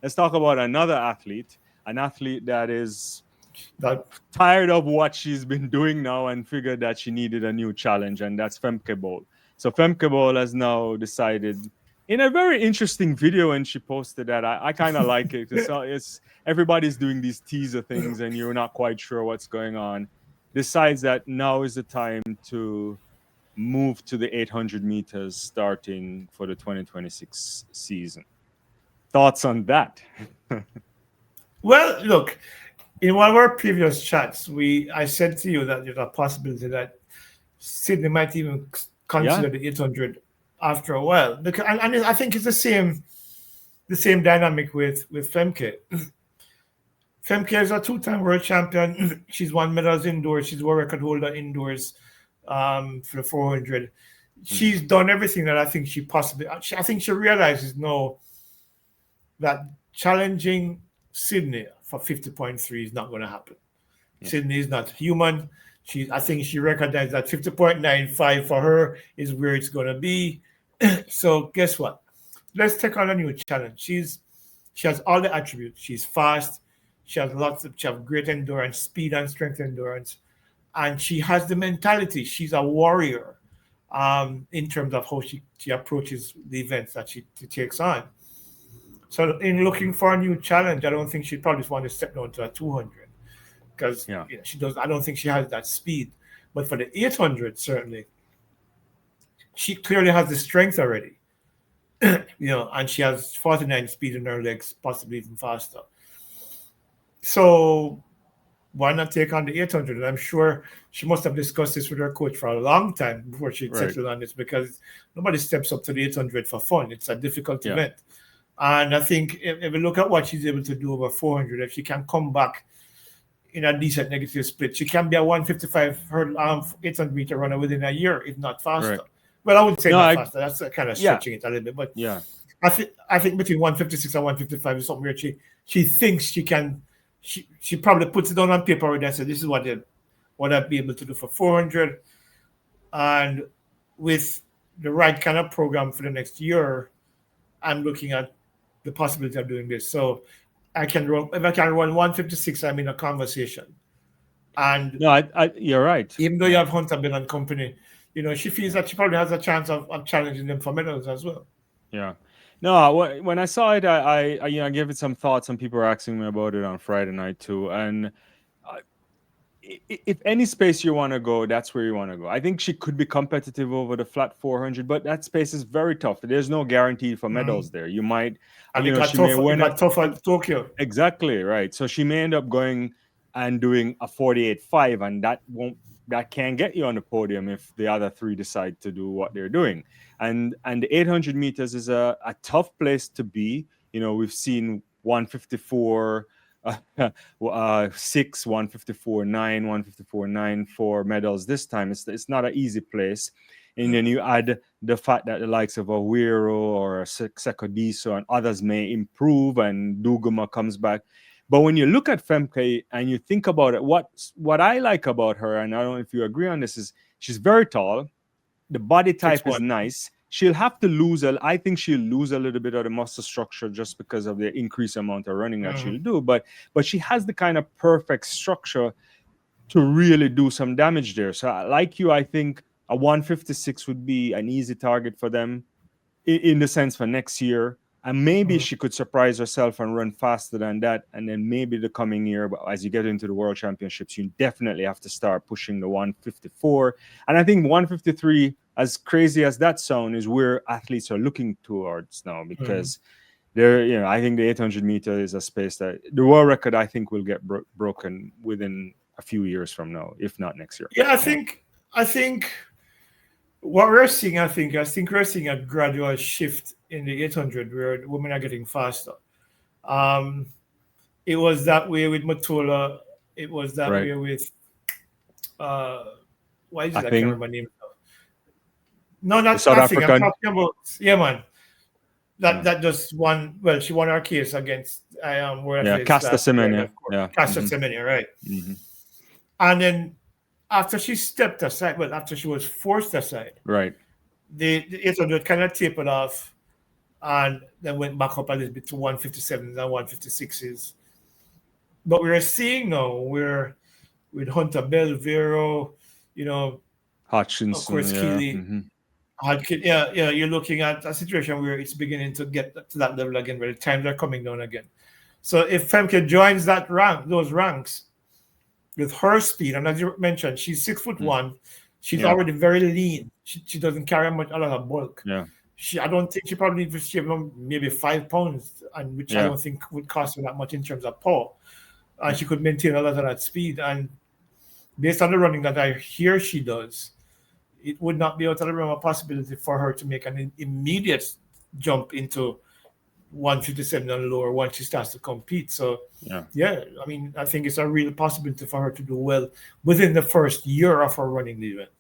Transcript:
Let's talk about another athlete, an athlete that is That tired of what she's been doing now and figured that she needed a new challenge, and that's Femke Bol. So Femke Bol has now decided in a very interesting video, and she posted that I kind of like it. It's everybody's doing these teaser things, and you're not quite sure what's going on. Decides that now is the time to move to the 800 meters starting for the 2026 season. Thoughts on that? well, look, in one of our previous chats, I said to you that there's a possibility that Sydney might even Yeah. consider the 800 after a while. Because and I think it's the same dynamic with Femke. Femke is a two-time world champion. She's won medals indoors. She's world record holder indoors for the 400. She's done everything that I think she possibly. I think she realizes now that challenging Sydney for 50.3 is not going to happen. Yeah. Sydney is not human. I think she recognized that 50.95 for her is where it's going to be. So guess what? Let's take on a new challenge. She has all the attributes. She's fast. She has great endurance, speed and strength endurance, and she has the mentality. She's a warrior in terms of how she approaches the events that she takes on. So in looking for a new challenge, I don't think she'd probably want to step down to a 200 because Yeah. she does. I don't think she has that speed. But for the 800, certainly, she clearly has the strength already. And she has 49 speed in her legs, possibly even faster. So why not take on the 800? And I'm sure she must have discussed this with her coach for a long time before she Right. settled on this because nobody steps up to the 800 for fun. It's a difficult Yeah. event. And I think if we look at what she's able to do over 400, if she can come back in a decent negative split, she can be a 155 800 meter runner within a year, if not faster. Right. Well, I would say No, not faster. That's kind of Yeah. stretching it a little bit. But Yeah. I think between 156 and 155 is something where she thinks she can. She probably puts it down on paper and says, "This is what I'd be able to do for 400," and with the right kind of program for the next year, I'm looking at the possibility of doing this. So if I can run 156, I'm in a conversation. And No, you're right. even though you have Hunter Bill and company, she feels that she probably has a chance of challenging them for medals as well. Yeah. No, when I saw it, I gave it some thoughts. Some people were asking me about it on Friday night too. And uh, if any space you want to go, that's where you want to go. I think she could be competitive over the flat 400, but that space is very tough. There's no guarantee for medals there. You might, And she may win it got tough at Tokyo. Exactly right. So she may end up going and doing a 48.5, and that can't get you on the podium if the other three decide to do what they're doing. And the 800 meters is a tough place to be. We've seen 154 6, 154.9, 154.9 for medals this time. It's not an easy place. And then you add the fact that the likes of Awiro or Sekodiso and others may improve and Duguma comes back. But when you look at Femke and you think about it, what I like about her, and I don't know if you agree on this, is she's very tall. The body type is nice. She'll have to I think she'll lose a little bit of the muscle structure just because of the increased amount of running that she'll do. But she has the kind of perfect structure to really do some damage there. So like you, I think a 156 would be an easy target for them in the sense for next year. And maybe she could surprise herself and run faster than that. And then maybe the coming year, as you get into the World Championships, you definitely have to start pushing the 154. And I think 153, as crazy as that sound, is where athletes are looking towards now because I think the 800 meter is a space that the world record, I think, will get broken within a few years from now, if not next year. Yeah, I think what we're seeing, I think we're seeing a gradual shift in the 800 where women are getting faster. It was that way with Matola. It was that way with why is it I can't remember name? No, not South nothing. African. I'm talking about man. That just won. Well, she won her case against Caster Semenya. Caster Semenya, right? Mm-hmm. And then after she stepped aside, after she was forced aside, right, the 800 kind of tapered off, and then went back up a little bit to 157s and 156s. But we're seeing now where with Hunter Bell, Vero, Hutchinson, of course, yeah. Keely, yeah, you're looking at a situation where it's beginning to get to that level again, where the times are coming down again. So if Femke joins those ranks with her speed, and as you mentioned, she's 6'1", she's already very lean. She doesn't carry a lot of bulk. Yeah. I don't think she probably maybe 5 pounds, and which I don't think would cost her that much in terms of power. And she could maintain a lot of that speed. And based on the running that I hear she does, it would not be out of the realm of possibility for her to make an immediate jump into 157 and lower once she starts to compete. So, I mean, I think it's a real possibility for her to do well within the first year of her running the event.